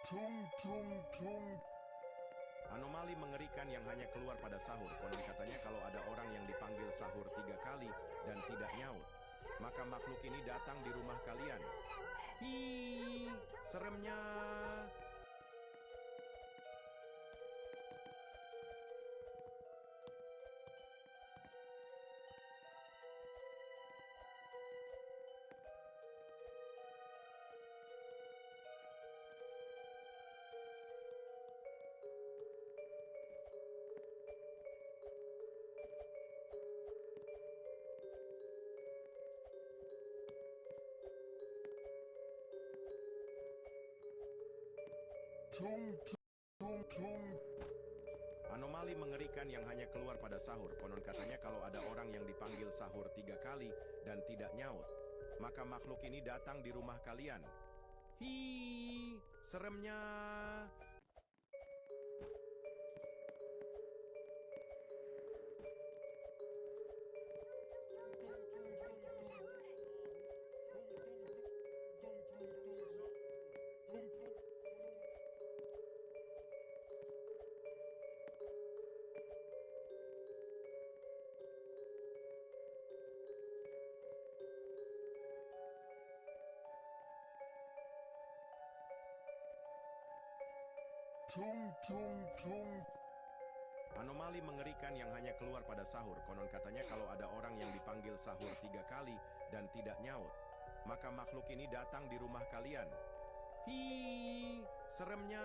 Tung tung tung. Anomali mengerikan yang hanya keluar pada sahur. Konon katanya kalau ada orang yang dipanggil sahur 3 kali dan tidak nyaut, maka makhluk ini datang di rumah kalian. Hi, seremnya. Tung tung tung. Anomali mengerikan yang hanya keluar pada sahur. Konon katanya kalau ada orang yang dipanggil sahur 3 kali dan tidak nyaut, maka makhluk ini datang di rumah kalian. Hi, seremnya. Tung tung tung. Anomali mengerikan yang hanya keluar pada sahur. Konon katanya kalau ada orang yang dipanggil sahur 3 kali dan tidak nyaut, maka makhluk ini datang di rumah kalian. Hi, seremnya.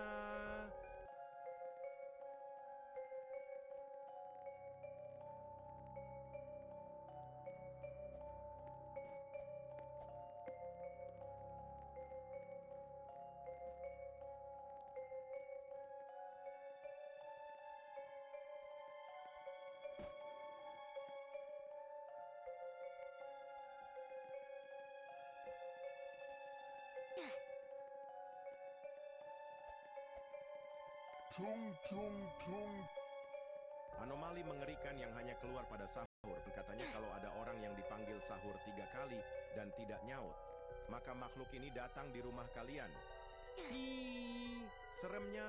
Tung tung tung. Anomali mengerikan yang hanya keluar pada sahur. Katanya kalau ada orang yang dipanggil sahur 3 kali dan tidak nyaut, maka makhluk ini datang di rumah kalian. Hi, seremnya.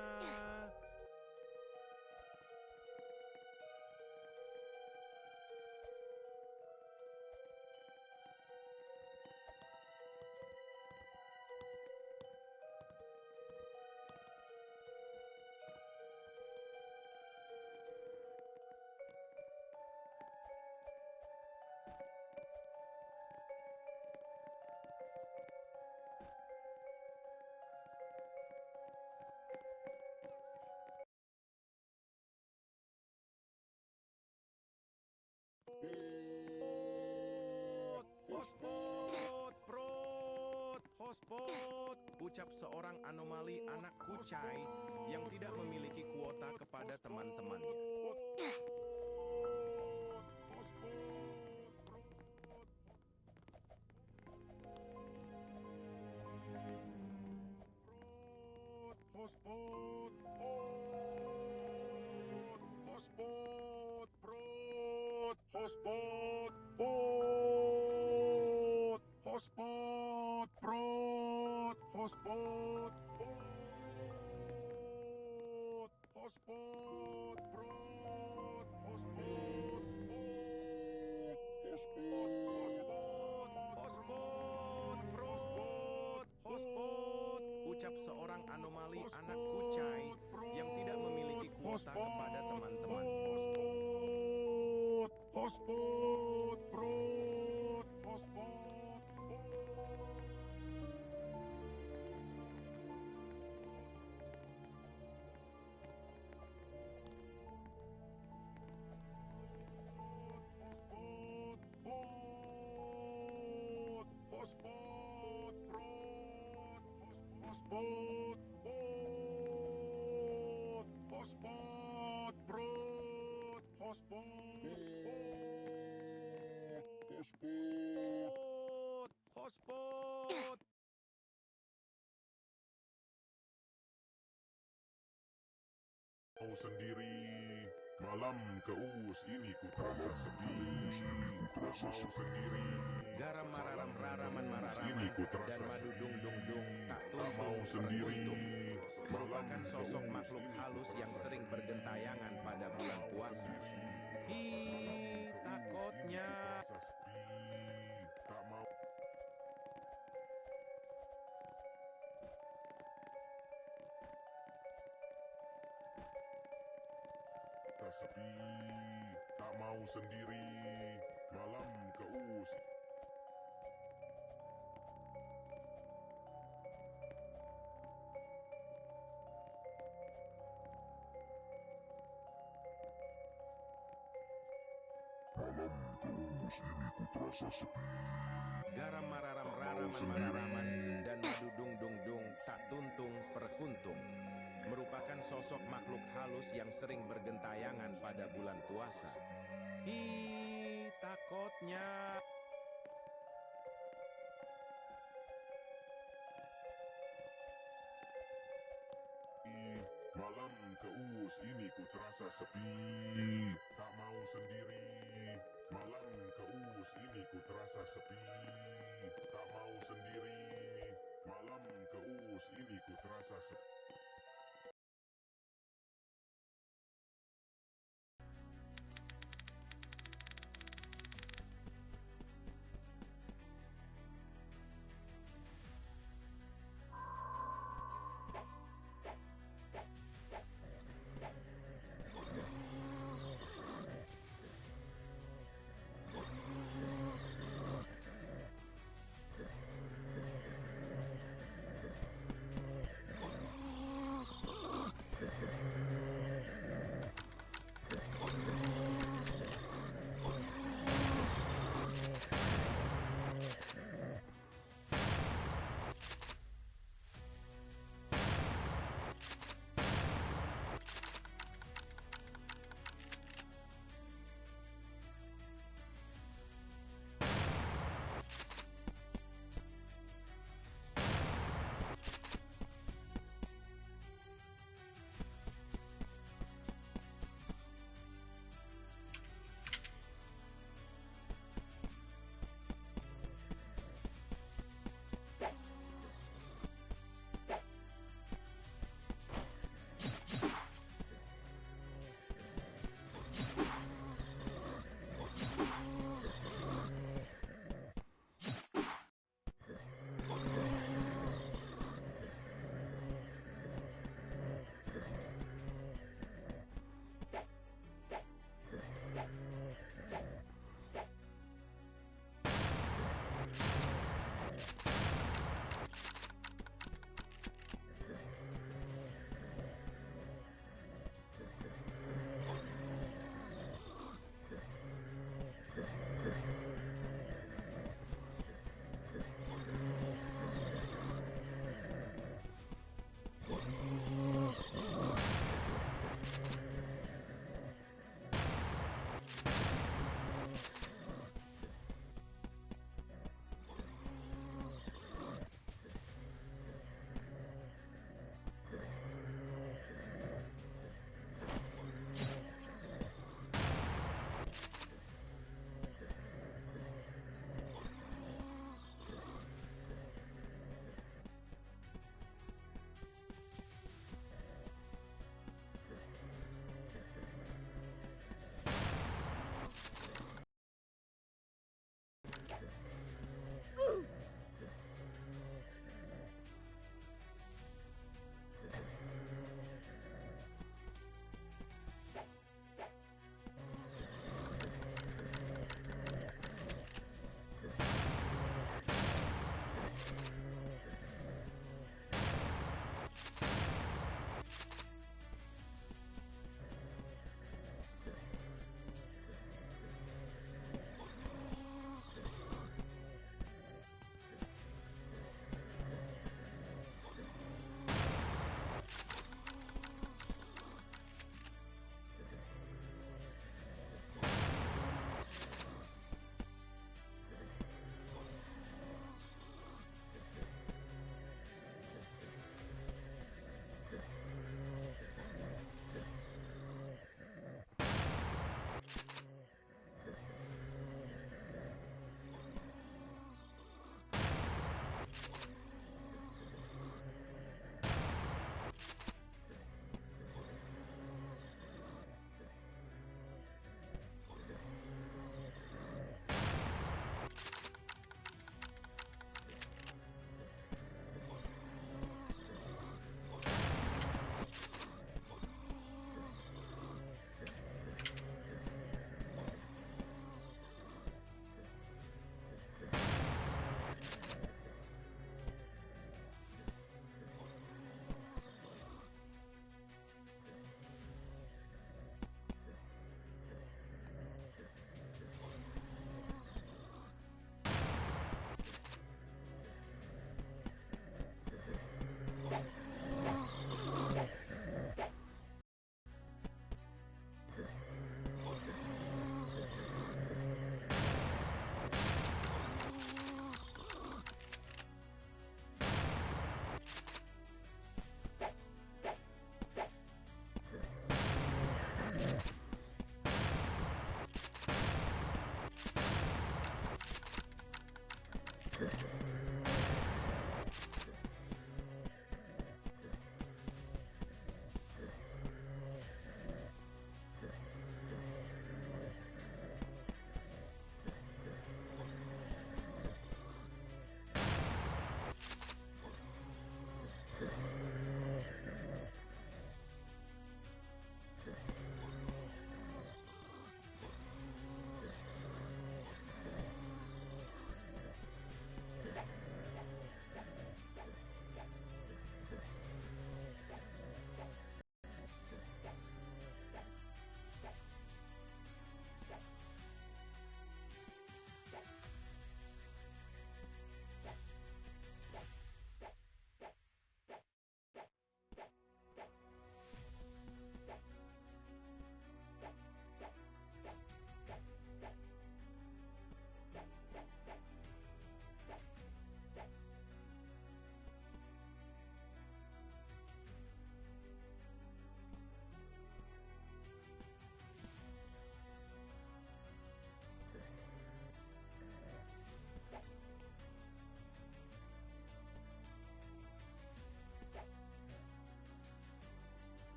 Hospot, prot, hospot, ucap seorang anomali anak kucai yang tidak memiliki kuota kepada teman-temannya. Hospot, hospot, prot, hospot, pot, hospot, prot, hospot, pot, hospot, prot, hospot, Hospot, prot, hospot, ucap seorang anomali anak kucai yang tidak memiliki kuota kepada teman-teman. Hospot, prot, hospot, hospot, prot, hospot, hospot, prot, hospot, Hospot. Kau sendiri, malam keus ini ku terasa sepi. Kau sendiri, Garam mararam raraman ini mararaman ku dan terasa madu sepi. dung dung dung tak Tak mau tumbuh sendiri, beruntung. merupakan Malam sosok keus makhluk ini halus yang kuterasa sering sepi. bergentayangan pada Tak bulan mau puasa. sendiri. Ih, Malam keus takutnya. ini kuterasa sepi. Tak mau tak sepi. Tak mau sendiri. Malam keus Malam keus ini ku terasa sepi. Garam mararam Tak mau raraman sendiri. mararaman dan madu dung dung dung tak tuntung perkuntung merupakan sosok makhluk halus yang sering bergentayangan pada bulan puasa. Ih, takutnya. Malam keus ini ku terasa sepi. Tak mau sendiri. Malam keus ini ku terasa sepi. Tak mau sendiri. Malam keus ini ku terasa sepi.